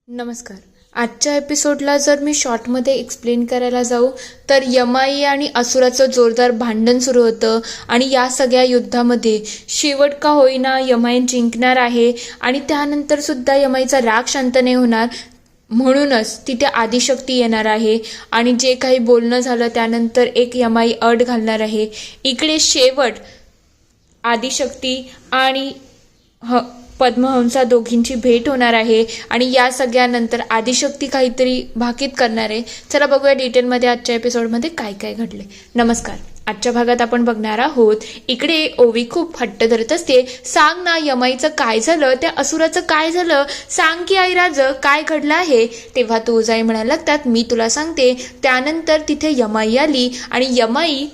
नमस्कार. आजच्या एपिसोडला जर मी शॉर्टमध्ये एक्सप्लेन करायला जाऊ तर यमाई आणि असुराचं जोरदार भांडण सुरू होतं आणि या सगळ्या युद्धामध्ये शेवट का होईना यमाई जिंकणार आहे आणि त्यानंतर सुद्धा यमाईचा राग शांत नाही होणार. म्हणूनच तिथे आदिशक्ती येणार आहे आणि जे काही बोलणं झालं त्यानंतर एक यमाई अट घालणार आहे. इकडे शेवट आदिशक्ती आणि पद्महंसा दोघींची भेट होणार आहे आणि या सगळ्यानंतर आदिशक्ती काहीतरी भाकीत करणार आहे. चला बघूया डिटेलमध्ये आजच्या एपिसोडमध्ये काय काय घडले. नमस्कार. आजच्या भागात आपण बघणार आहोत इकडे ओवी खूप हट्ट धरत असते. सांग ना यमाईचं काय झालं, त्या असुराचं काय झालं, सांग की आई राज काय घडलं आहे. तेव्हा तुळजाई म्हणायला लागतात मी तुला सांगते. त्यानंतर तिथे यमाई आली आणि यमाई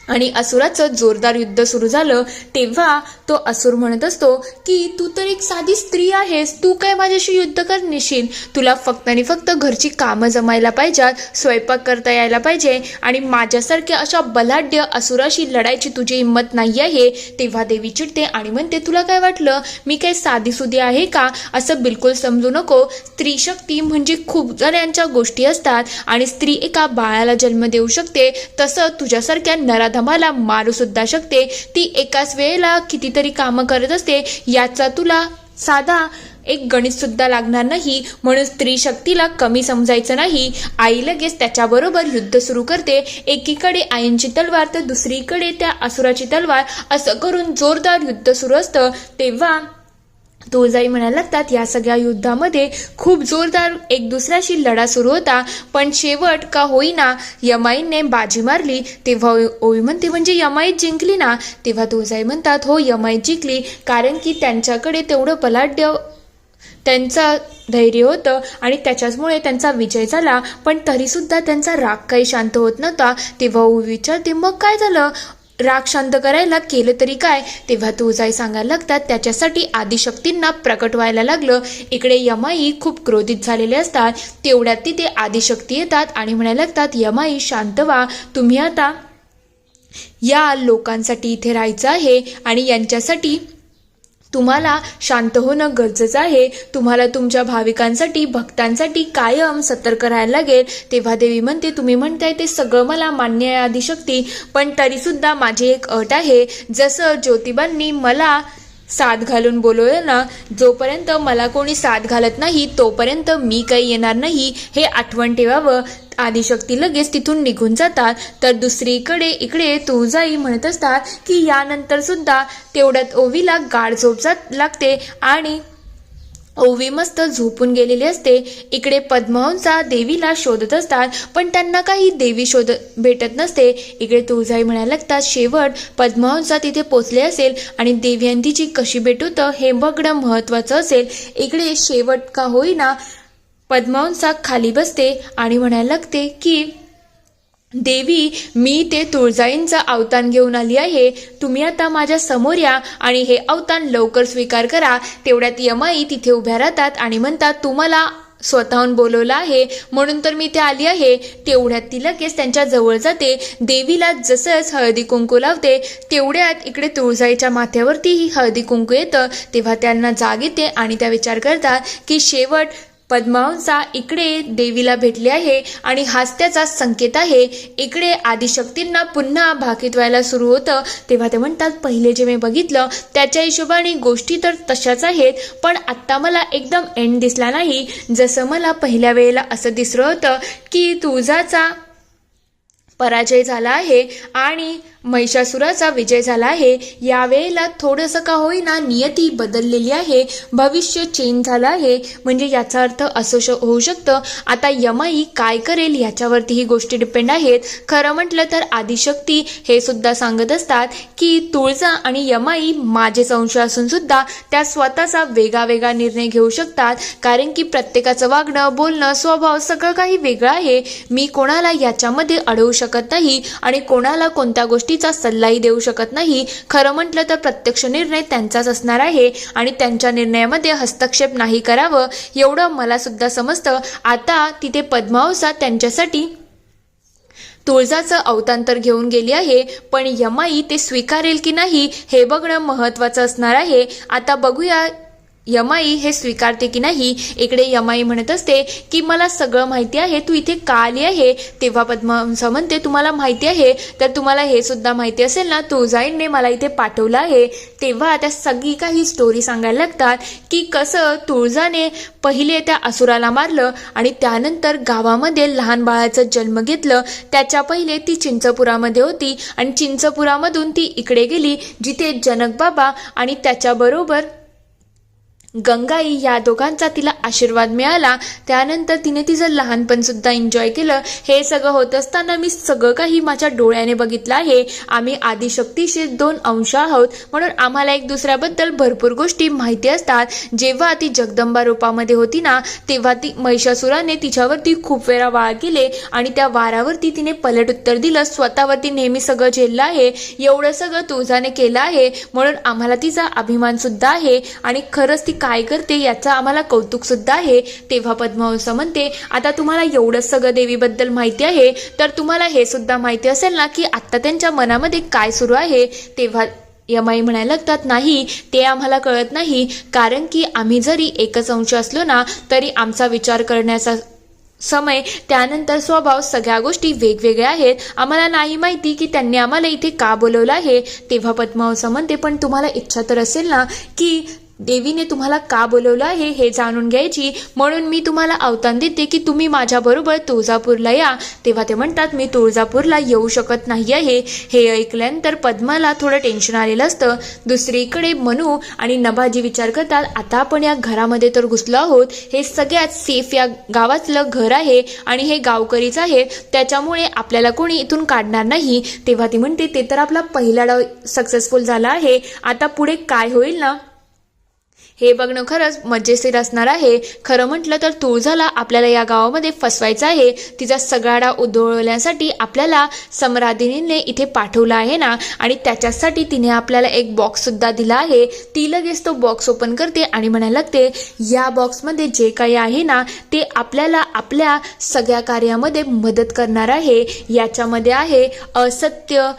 आणि असुराचं जोरदार युद्ध सुरू झालं. तेव्हा तो असुर म्हणत असतो की तू तर एक साधी स्त्री आहेस, तू काय माझ्याशी युद्ध करण्याशील, तुला फक्त आणि फक्त घरची कामं जमायला पाहिजेत, स्वयंपाक करता यायला पाहिजे आणि माझ्यासारख्या अशा बलाढ्य असुराशी लढायची तुझी हिंमत नाही आहे. तेव्हा देवी चिडते आणि म्हणते तुला काय वाटलं मी काय साधीसुधी आहे का, असं बिलकुल समजू नको. स्त्री शक्ती म्हणजे खूप जणांच्या गोष्टी असतात आणि स्त्री एका बाळाला जन्म देऊ शकते, तसं तुझ्यासारख्या मला मारू सुद्धा शकते. ती एकाच वेळेला कितीतरी कामं करत असते, याचा तुला साधा एक गणित सुद्धा लागणार नाही. म्हणून स्त्री शक्तीला कमी समजायचं नाही. आई लगेच त्याच्याबरोबर युद्ध सुरू करते. एकीकडे आईंची तलवार तर दुसरीकडे त्या असुराची तलवार, असं करून जोरदार युद्ध सुरू असतं. तेव्हा तुळजाई म्हणायला लागतात या सगळ्या युद्धामध्ये खूप जोरदार एक दुसऱ्याशी लढा सुरू होता, पण शेवट का होईना यमाईने बाजी मारली. तेव्हा ओवी म्हणते म्हणजे यमाई जिंकली ना. तेव्हा तुळजाई म्हणतात हो यमाई जिंकली, कारण की त्यांच्याकडे तेवढं बलाढ्य त्यांचं धैर्य होतं आणि त्याच्याचमुळे त्यांचा विजय झाला. पण तरीसुद्धा त्यांचा राग काही शांत होत नव्हता. तेव्हा ओवी विचारते मग काय झालं, राग शांत करायला केलं तरी काय. तेव्हा तुळजाई सांगायला लागतात त्याच्यासाठी आदिशक्तींना प्रकट व्हायला लागलं. इकडे यमाई खूप क्रोधित झालेले असतात. तेवढ्यात तिथे आदिशक्ती येतात आणि म्हणायला लागतात यमाई शांत व्हा, तुम्ही आता या लोकांसाठी इथे राहायचं आहे आणि यांच्यासाठी तुम्हाला शांत होणं गरजेचं आहे. तुम्हाला तुमच्या भाविकांसाठी भक्तांसाठी कायम सतर्क राहायला लागेल. तेव्हा देवी म्हणते तुम्ही म्हणताय ते सगळं मला मान्य आहे आदिशक्ती, पण तरीसुद्धा माझी एक अट आहे. जसं ज्योतिबांनी मला साथ घालून बोलवलं ना, जोपर्यंत मला कोणी साथ घालत नाही तोपर्यंत मी काही येणार नाही, हे आठवण ठेवावं. आदिशक्ती लगेच तिथून निघून जातात. तर दुसरीकडे इकडे तुळजाई म्हणत असतात की यानंतर सुद्धा तेवढ्यात ओवीला गाढ झोप लागते आणि ओवी मस्त झोपून गेलेली असते. इकडे पद्महंसा देवीला शोधत असतात, पण त्यांना काही देवी भेटत नसते. इकडे तुळजाई म्हणायला लागतात शेवट पद्महंसा तिथे पोचले असेल आणि देवी आणि तिची कशी भेट होतं हे बघणं महत्त्वाचं असेल. इकडे शेवट का होईना पद्महंसा खाली बसते आणि म्हणायला लागते की देवी मी ते तुळजाईंचं अवतान घेऊन आली आहे, तुम्ही आता माझ्या समोर या आणि हे अवतान लवकर स्वीकार करा. तेवढ्यात यमाई तिथे उभ्या राहतात आणि म्हणतात तुम्हाला स्वतःहून बोलवलं आहे म्हणून तर मी ते आली आहे. तेवढ्यात ती लगेच त्यांच्या जवळ जाते. देवीला जसंच हळदी कुंकू लावते तेवढ्यात इकडे तुळजाईच्या माथ्यावरती ही हळदी कुंकू येतं. तेव्हा त्यांना जाग येते आणि त्या विचार करतात की शेवट पद्महंसा इकडे देवीला भेटले आहे आणि हाच त्याचा संकेत आहे. इकडे आदिशक्तींना पुन्हा भाकीत व्हायला सुरू होतं. तेव्हा ते म्हणतात पहिले जे मी बघितलं त्याच्या हिशोबाने गोष्टी तर तशाच आहेत, पण आत्ता मला एकदम एंड दिसला नाही. जसं मला पहिल्या वेळेला असं दिसलं होतं की तुळजाचा पराजय झाला आहे आणि महिषासुराचा विजय झाला आहे. यावेळेला थोडंसं का होईना नियती बदललेली आहे, भविष्य चेंज झालं आहे. म्हणजे याचा अर्थ असं होऊ शकतं आता यमाई काय करेल याच्यावरती ही गोष्टी डिपेंड आहेत. खरं म्हटलं तर आदिशक्ती हे सुद्धा सांगत असतात की तुळजा आणि यमाई माझेच अंश असून सुद्धा त्या स्वतःचा वेगळा निर्णय घेऊ शकतात, कारण की प्रत्येकाचं वागणं बोलणं स्वभाव सगळं काही वेगळं आहे. मी कोणाला याच्यामध्ये अडवू शकत नाही आणि कोणाला कोणत्या गोष्टीचा सल्लाही देऊ शकत नाही. खरं म्हटलं तर प्रत्यक्ष निर्णय त्यांचाच असणार आहे आणि त्यांच्या निर्णयामध्ये हस्तक्षेप नाही करावं एवढं मला सुद्धा समजतं. आता तिथे पद्महंसा त्यांच्यासाठी तुळजाचं अवतांतर घेऊन गेली आहे, पण यमाई ते स्वीकारेल की नाही हे बघणं महत्त्वाचं असणार आहे. आता बघूया यमाई हे स्वीकारते की नाही. इकडे यमाई म्हणत असते की मला सगळं माहिती आहे, तू इथे का आली आहे. तेव्हा पद्महंस म्हणते तुम्हाला माहिती आहे तर तुम्हाला हे सुद्धा माहिती असेल ना, तुळजाईने मला इथे पाठवलं आहे. तेव्हा त्या सगळी काही स्टोरी सांगायला लागतात की कसं तुळजाने पहिले त्या असुराला मारलं आणि त्यानंतर गावामध्ये लहान बाळाचा जन्म घेतलं. त्याच्या पहिले ती चिंचपुरामध्ये होती आणि चिंचपुरामधून ती इकडे गेली जिथे जनक बाबा आणि त्याच्याबरोबर गंगाई या दोघांचा तिला आशीर्वाद मिळाला. त्यानंतर तिने तिचं लहानपण सुद्धा एन्जॉय केलं. हे सगळं होत असताना मी सगळं काही माझ्या डोळ्याने बघितलं आहे. आम्ही आदिशक्तीशी 2 अंश आहोत म्हणून आम्हाला एक दुसऱ्याबद्दल भरपूर गोष्टी माहिती असतात. जेव्हा ती जगदंबा रूपामध्ये होती ना, तेव्हा ती महिषासुराने तिच्यावरती खूप वेळा वार केले आणि त्या वारावरती तिने पलट उत्तर दिलं. स्वतःवरती नेहमी सगळं झेललं आहे. एवढं सगळं तुळजाने केलं आहे म्हणून आम्हाला तिचा अभिमान सुद्धा आहे आणि खरंच ती काय करते याचं आम्हाला कौतुक सुद्धा आहे. तेव्हा पद्महंस म्हणते आता तुम्हाला एवढं सगळं देवीबद्दल माहिती आहे तर तुम्हाला हे सुद्धा माहिती असेल ना की आता त्यांच्या मनामध्ये काय सुरू आहे. तेव्हा यमाई म्हणायला लागतात नाही, ते आम्हाला कळत नाही, कारण की आम्ही जरी एकच अंश असलो ना तरी आमचा विचार करण्याचा समय त्यानंतर स्वभाव सगळ्या गोष्टी वेगवेगळ्या आहेत. आम्हाला नाही माहिती की त्यांनी आम्हाला इथे का बोलवलं आहे. तेव्हा पद्महंस म्हणते पण तुम्हाला इच्छा तर असेल ना की देवीने तुम्हाला का बोलवलं आहे हे जाणून घ्यायची, म्हणून मी तुम्हाला आव्हान देते की तुम्ही माझ्याबरोबर तुळजापूरला या. तेव्हा ते म्हणतात मी तुळजापूरला येऊ शकत नाही आहे. हे ऐकल्यानंतर पद्माला थोडं टेन्शन आलेलं असतं. दुसरीकडे मनू आणि नभाजी विचार करतात आता आपण या घरामध्ये तर घुसलो आहोत, हे सगळ्यात सेफ या गावातलं घर आहे आणि हे गावकरीच आहे, त्याच्यामुळे आपल्याला कोणी इथून काढणार नाही. तेव्हा ती म्हणते ते तर आपला पहिला डाव सक्सेसफुल झाला आहे, आता पुढे काय होईल ना हे बघणं खरंच मजेशीर असणार आहे. खरं म्हटलं तर तुळजाला आपल्याला या गावामध्ये फसवायचं आहे. तिचा सगळा डाव उधळण्यासाठी आपल्याला सम्रादिनीने इथे पाठवलं आहे ना, आणि त्याच्यासाठी तिने आपल्याला एक बॉक्स सुद्धा दिला आहे. ती लगेच तो बॉक्स ओपन करते आणि म्हणायला लागते या बॉक्समध्ये जे काही आहे ना ते आपल्याला आपल्या सगळ्या कार्यामध्ये मदत करणार आहे. याच्यामध्ये आहे असत्य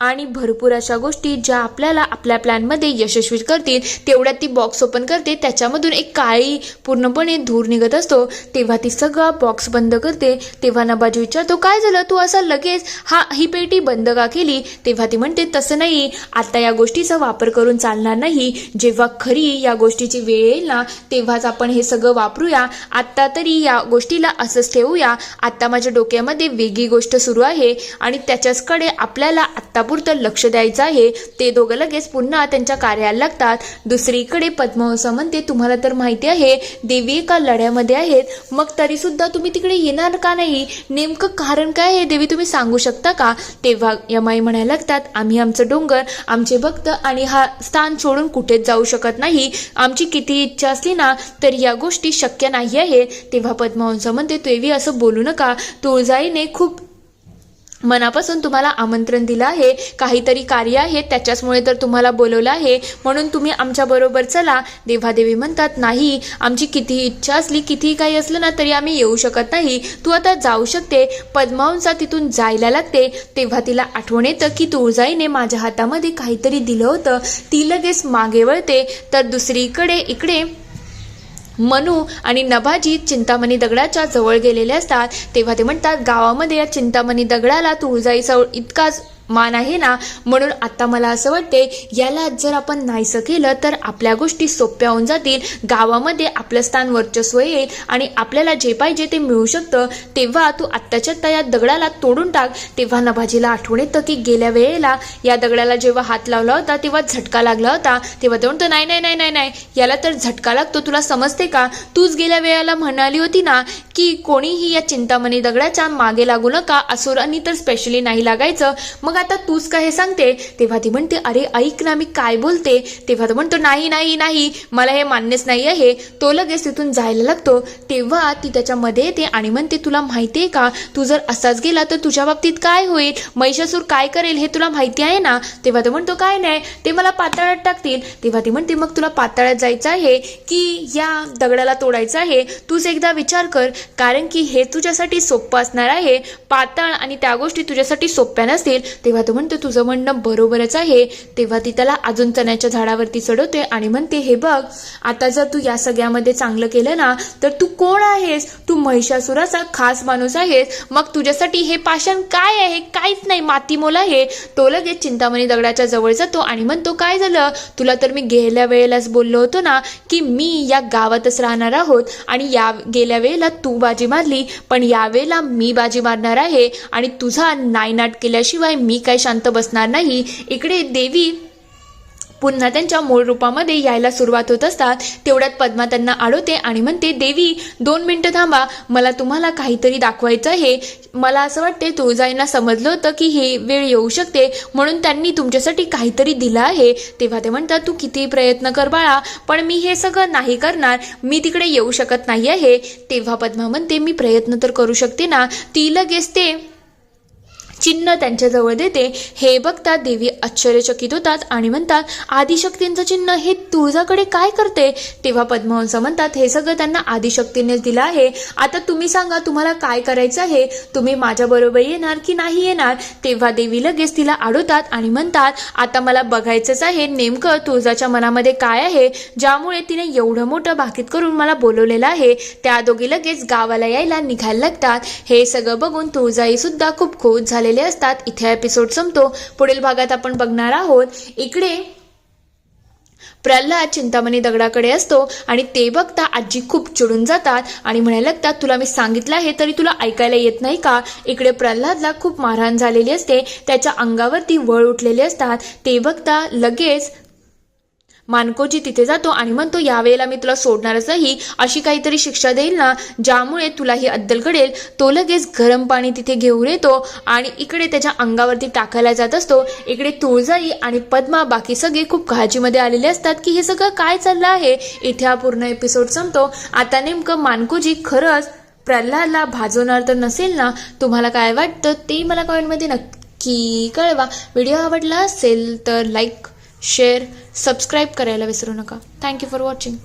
आणि भरपूर अशा गोष्टी ज्या आपल्याला आपल्या प्लॅनमध्ये यशस्वी करतील. तेवढ्यात ती बॉक्स ओपन करते, त्याच्यामधून एक काळी पूर्णपणे धूर निघत असतो. तेव्हा ती सगळा बॉक्स बंद करते. तेव्हा नबाजी विचारतो काय झालं, तू असं लगेच ही पेटी बंद का केली. तेव्हा ती म्हणते तसं नाही, आता या गोष्टीचा वापर करून चालणार नाही. जेव्हा खरी या गोष्टीची वेळ येईल ना तेव्हाच आपण हे सगळं वापरूया. आत्ता तरी या गोष्टीला असंच ठेवूया. आत्ता माझ्या डोक्यामध्ये वेगळी गोष्ट सुरू आहे आणि त्याच्याचकडे आपल्याला आत्ता तर लक्ष द्यायचं आहे. ते दोघं लगेच पुन्हा त्यांच्या कार्याला लागतात. दुसरीकडे पद्महंस म्हणते तुम्हाला तर माहिती आहे देवी एका लढ्यामध्ये आहेत, मग तरी सुद्धा तुम्ही तिकडे येणार का नाही, नेमकं कारण काय आहे देवी तुम्ही सांगू शकता का. तेव्हा यमाई म्हणायला लागतात आम्ही आमचं डोंगर, आमचे भक्त आणि हा स्थान सोडून कुठेच जाऊ शकत नाही. आमची किती इच्छा असली ना तर या गोष्टी शक्य नाही आहे. तेव्हा पद्महंस म्हणते देवी असं बोलू नका, तुळजाईने खूप मनापासून तुम्हाला आमंत्रण दिलं आहे, काहीतरी कार्य आहे त्याच्याचमुळे तर तुम्हाला बोलवलं आहे, म्हणून तुम्ही आमच्या बरोबर चला. देवादेवी म्हणतात नाही, आमची किती इच्छा असली किती काही असलं ना तरी आम्ही येऊ शकत नाही, तू आता जाऊ शकते. पद्मावंसा तिथून जायला लागते. तेव्हा तिला आठवण येतं की तुळजाईने माझ्या हातामध्ये काहीतरी दिलं होतं. ती लगेच मागे वळते. तर दुसरीकडे इकडे मनू आणि नभाजी चिंतामणी दगडाच्या जवळ गेलेले असतात. तेव्हा ते म्हणतात गावामध्ये या चिंतामणी दगडाला तुळजाईचा इतकाच मान आहे ना, म्हणून आता मला असं वाटते याला जर आपण नाहीसं केलं तर आपल्या गोष्टी सोप्या होऊन जातील. गावामध्ये आपलं स्थान वर्चस्व येईल आणि आपल्याला जे पाहिजे ते मिळू शकतं. तेव्हा तू आत्ताच्या आत्ता या दगडाला तोडून टाक. तेव्हा नभाजीला आठवण येतं की गेल्या वेळेला या दगडाला जेव्हा हात लावला होता तेव्हा झटका लागला होता. तेव्हा तो म्हणतो नाही नाही नाही नाही नाही, याला तर झटका लागतो, तुला समजते का. तूच गेल्या वेळेला म्हणाली होती ना की कोणीही या चिंतामणी दगडाच्या मागे लागू नका, असुरांनी तर स्पेशली नाही लागायचं, मग आता तूच का हे सांगते. तेव्हा ती म्हणते अरे ऐक ना मी काय बोलते. तेव्हा तो म्हणतो नाही नाही नाही, मला हे मान्यच नाही आहे. तो लगेच तिथून जायला लागतो. तेव्हा ती त्याच्यामध्ये येते आणि म्हणते तुला माहितीये का, तू जर असाच गेला तर तुझ्या बाबतीत काय होईल, महिषासूर काय करेल हे तुला माहिती आहे ना. तेव्हा तो म्हणतो काय नाही, ते मला पाताळात टाकतील. तेव्हा ती म्हणते मग तुला पाताळात जायचं आहे की या दगडाला तोडायचं आहे, तूच एकदा विचार कर, कारण की हे तुझ्यासाठी सोपं असणार आहे. पाताळ आणि त्या गोष्टी तुझ्यासाठी सोप्या नसतील. तेव्हा तो म्हणतो तुझं म्हणणं बरोबरच आहे. तेव्हा ती त्याला अजून चण्याच्या झाडावरती चढवते आणि म्हणते हे बघ, आता जर तू या सगळ्यामध्ये चांगलं केलं ना तर तू कोण आहेस? तू महिषासुराचा खास माणूस आहेस. मग तुझ्यासाठी हे पाषाण काय आहे? काहीच नाही, माती मोल आहे. तो लगेच चिंतामणी दगडाच्या जवळ जातो आणि म्हणतो काय झालं? तुला तर मी गेल्या वेळेलाच बोललो होतो ना की मी या गावातच राहणार आहोत आणि या गेल्या वेळेला तू बाजी मारली, पण यावेळेला मी बाजी मारणार आहे आणि तुझा नायनाट केल्याशिवाय मी काय शांत बसणार नाही. इकडे देवी पुन्हा त्यांच्या मूळ रूपामध्ये यायला सुरुवात होत असतात. तेवढ्यात पद्मा त्यांना अडवते आणि म्हणते देवी 2 मिनिटं थांबा, मला तुम्हाला काहीतरी दाखवायचं आहे. मला असं वाटते तुळजाईंना समजलं होतं की हे वेळ येऊ शकते म्हणून त्यांनी तुमच्यासाठी काहीतरी दिलं आहे. तेव्हा ते म्हणतात तू किती प्रयत्न कर बाळा, पण मी हे सगळं नाही करणार, मी तिकडे येऊ शकत नाही आहे. तेव्हा पद्मा म्हणते मी प्रयत्न तर करू शकते ना. ती लगेच ते चिन्ह त्यांच्याजवळ देते. हे बघतात देवी आश्चर्यचकित होतात आणि म्हणतात आदिशक्तींचं चिन्ह हे तुळजाकडे काय करते? तेव्हा पद्महंस म्हणतात हे सगळं त्यांना आदिशक्तीनेच दिलं आहे. आता तुम्ही सांगा तुम्हाला काय करायचं आहे? तुम्ही माझ्याबरोबर येणार की नाही येणार? तेव्हा देवी लगेच तिला अडवतात आणि म्हणतात आता मला बघायचंच आहे नेमकं तुळजाच्या मनामध्ये काय आहे ज्यामुळे तिने एवढं मोठं भाकीत करून मला बोलवलेलं आहे. त्या दोघी लगेच गावाला यायला निघायला लागतात. हे सगळं बघून तुळजाई सुद्धा खूप खुश झालेले असतात. इथे एपिसोड संपतो. पुढील भागात आपण बघणार आहोत इकडे प्रल्हाद चिंतामणी दगडाकडे असतो आणि ते बघता आजी खूप चिडून जातात आणि म्हणायला लागतात तुला मी सांगितलं आहे तरी तुला ऐकायला येत नाही का? इकडे प्रल्हादला खूप मारहाण झालेली असते, त्याच्या अंगावरती वळ उठलेले असतात. ते बघता लगेच मानकोजी तिथे जातो आणि म्हणतो यावेळेला मी तुला सोडणारच नाही, अशी काहीतरी शिक्षा देईल ना ज्यामुळे तुला ही अद्दल घडेल. तो लगेच गरम पाणी तिथे घेऊन येतो आणि इकडे त्याच्या अंगावरती टाकायला जात असतो. इकडे तुळजाई आणि पद्मा बाकी सगळे खूप काळजीमध्ये आलेले असतात की हे सगळं काय चाललं आहे. इथे हा पूर्ण एपिसोड संपतो. आता नेमकं मानकोजी खरंच प्रल्हादला भाजवणार तर नसेल ना? तुम्हाला काय वाटतं ते मला कमेंटमध्ये नक्की कळवा. व्हिडिओ आवडला असेल तर लाईक शेअर सबस्क्राईब करायला विसरू नका. Thank you for watching.